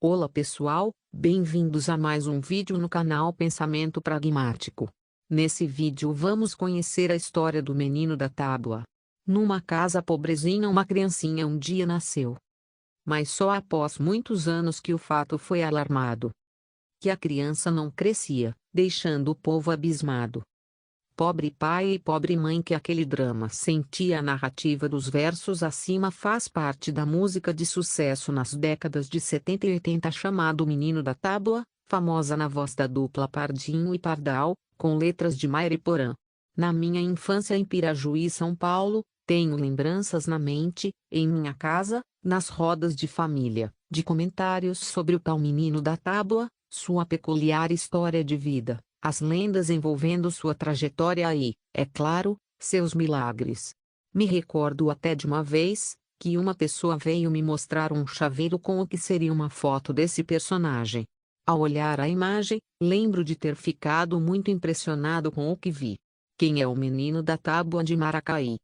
Olá pessoal, bem-vindos a mais um vídeo no canal Pensamento Pragmático. Nesse vídeo vamos conhecer a história do menino da tábua. Numa casa pobrezinha uma criancinha um dia nasceu. Mas só após muitos anos que o fato foi alarmado. Que a criança não crescia, deixando o povo abismado. Pobre pai e pobre mãe que aquele drama sentia. A narrativa dos versos acima faz parte da música de sucesso nas décadas de 70 e 80 chamado Menino da Tábua, famosa na voz da dupla Pardinho e Pardal, com letras de Mairiporã. Na minha infância em Pirajuí, São Paulo, tenho lembranças na mente, em minha casa, nas rodas de família, de comentários sobre o tal Menino da Tábua, sua peculiar história de vida, as lendas envolvendo sua trajetória e, é claro, seus milagres. Me recordo até de uma vez, que uma pessoa veio me mostrar um chaveiro com o que seria uma foto desse personagem. Ao olhar a imagem, lembro de ter ficado muito impressionado com o que vi. Quem é o Menino da Tábua de Maracaí?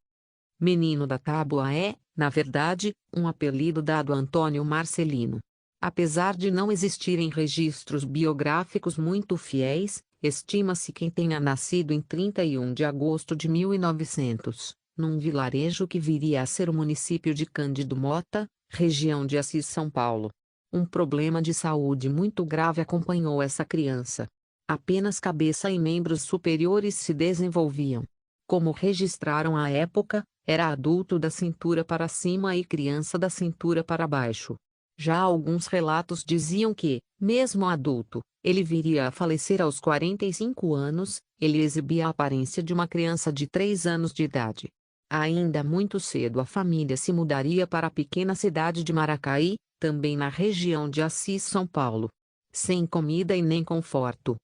Menino da Tábua é, na verdade, um apelido dado a Antônio Marcelino. Apesar de não existirem registros biográficos muito fiéis, estima-se que tenha nascido em 31 de agosto de 1900, num vilarejo que viria a ser o município de Cândido Mota, região de Assis, São Paulo. Um problema de saúde muito grave acompanhou essa criança. Apenas cabeça e membros superiores se desenvolviam. Como registraram à época, era adulto da cintura para cima e criança da cintura para baixo. Já alguns relatos diziam que, mesmo adulto, ele viria a falecer aos 45 anos, ele exibia a aparência de uma criança de 3 anos de idade. Ainda muito cedo a família se mudaria para a pequena cidade de Maracaí, também na região de Assis, São Paulo. Sem comida e nem conforto.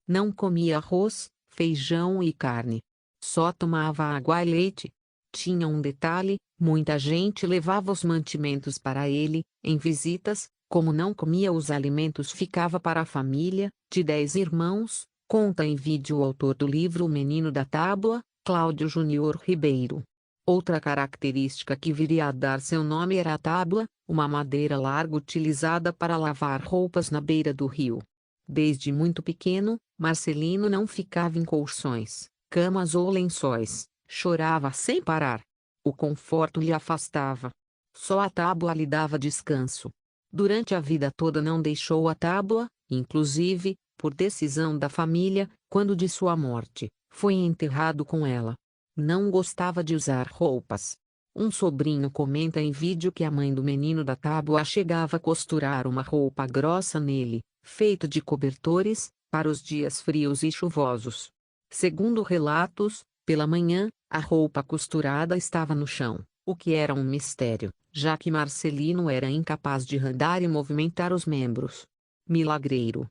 Não comia arroz, feijão e carne. Só tomava água e leite. Tinha um detalhe, muita gente levava os mantimentos para ele, em visitas, como não comia os alimentos ficava para a família, de 10 irmãos, conta em vídeo o autor do livro O Menino da Tábua, Cláudio Júnior Ribeiro. Outra característica que viria a dar seu nome era a tábua, uma madeira larga utilizada para lavar roupas na beira do rio. Desde muito pequeno, Marcelino não ficava em colchões, camas ou lençóis. Chorava sem parar. O conforto lhe afastava. Só a tábua lhe dava descanso. Durante a vida toda não deixou a tábua, inclusive, por decisão da família, quando de sua morte, foi enterrado com ela. Não gostava de usar roupas. Um sobrinho comenta em vídeo que a mãe do menino da tábua chegava a costurar uma roupa grossa nele, feito de cobertores, para os dias frios e chuvosos. Segundo relatos, pela manhã, a roupa costurada estava no chão, o que era um mistério, já que Marcelino era incapaz de andar e movimentar os membros. Milagreiro.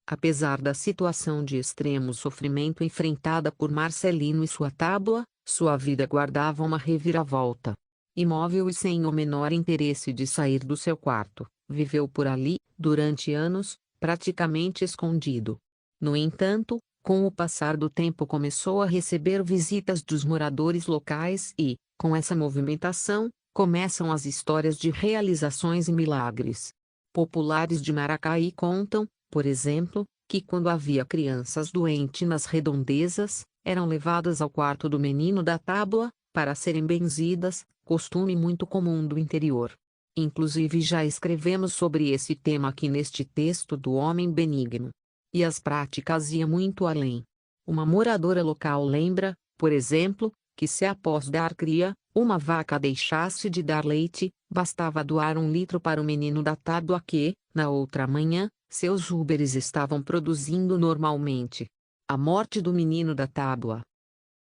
Apesar da situação de extremo sofrimento enfrentada por Marcelino e sua tábua, sua vida guardava uma reviravolta. Imóvel e sem o menor interesse de sair do seu quarto, viveu por ali, durante anos, praticamente escondido. No entanto, com o passar do tempo começou a receber visitas dos moradores locais e, com essa movimentação, começam as histórias de realizações e milagres. Populares de Maracaí contam, por exemplo, que quando havia crianças doentes nas redondezas, eram levadas ao quarto do menino da tábua, para serem benzidas, costume muito comum do interior. Inclusive já escrevemos sobre esse tema aqui neste texto do Homem Benigno. E as práticas iam muito além. Uma moradora local lembra, por exemplo, que se após dar cria, uma vaca deixasse de dar leite, bastava doar 1 litro para o menino da tábua que, na outra manhã, seus úberes estavam produzindo normalmente. A morte do menino da tábua.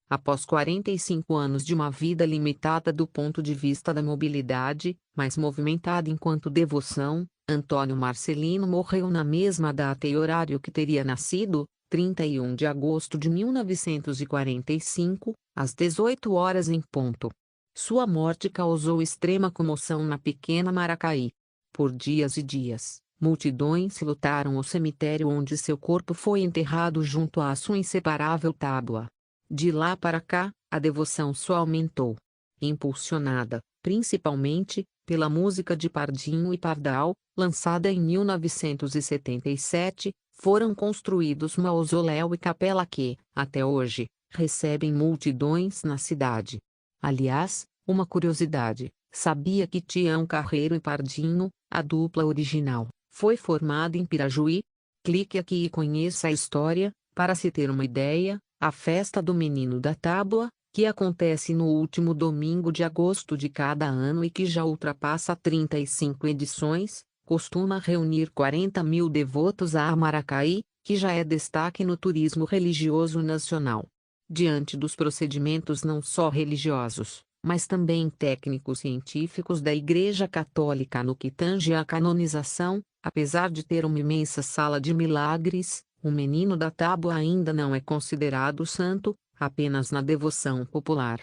Após 45 anos de uma vida limitada do ponto de vista da mobilidade, mas movimentada enquanto devoção, Antônio Marcelino morreu na mesma data e horário que teria nascido, 31 de agosto de 1945, às 18 horas em ponto. Sua morte causou extrema comoção na pequena Maracaí. Por dias e dias, multidões lotaram o cemitério onde seu corpo foi enterrado junto à sua inseparável tábua. De lá para cá, a devoção só aumentou. Impulsionada, principalmente pela música de Pardinho e Pardal, lançada em 1977, foram construídos mausoléu e capela que, até hoje, recebem multidões na cidade. Aliás, uma curiosidade, sabia que Tião Carreiro e Pardinho, a dupla original, foi formada em Pirajuí? Clique aqui e conheça a história. Para se ter uma ideia, a festa do Menino da Tábua, que acontece no último domingo de agosto de cada ano e que já ultrapassa 35 edições, costuma reunir 40 mil devotos a Maracaí, que já é destaque no turismo religioso nacional. Diante dos procedimentos não só religiosos, mas também técnico-científicos da Igreja Católica no que tange à canonização, apesar de ter uma imensa sala de milagres, o Menino da Tábua ainda não é considerado santo, apenas na devoção popular.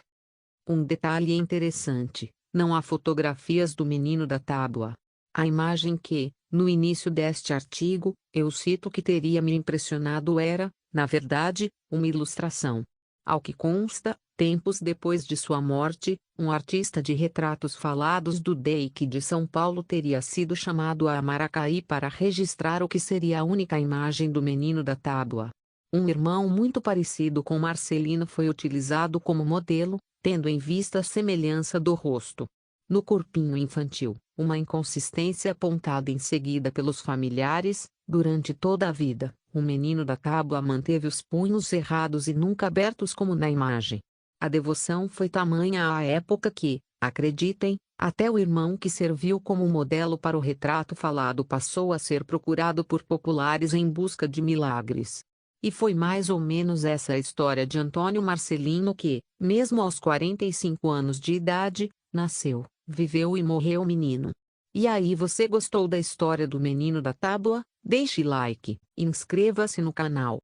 Um detalhe interessante, não há fotografias do Menino da Tábua. A imagem que, no início deste artigo, eu cito que teria me impressionado era, na verdade, uma ilustração. Ao que consta, tempos depois de sua morte, um artista de retratos falados do DEIC de São Paulo teria sido chamado a Maracaí para registrar o que seria a única imagem do Menino da Tábua. Um irmão muito parecido com Marcelino foi utilizado como modelo, tendo em vista a semelhança do rosto. No corpinho infantil, uma inconsistência apontada em seguida pelos familiares, durante toda a vida, o Menino da Tábua manteve os punhos cerrados e nunca abertos como na imagem. A devoção foi tamanha à época que, acreditem, até o irmão que serviu como modelo para o retrato falado passou a ser procurado por populares em busca de milagres. E foi mais ou menos essa a história de Antônio Marcelino que, mesmo aos 45 anos de idade, nasceu, viveu e morreu menino. E aí, você gostou da história do Menino da Tábua? Deixe like, inscreva-se no canal.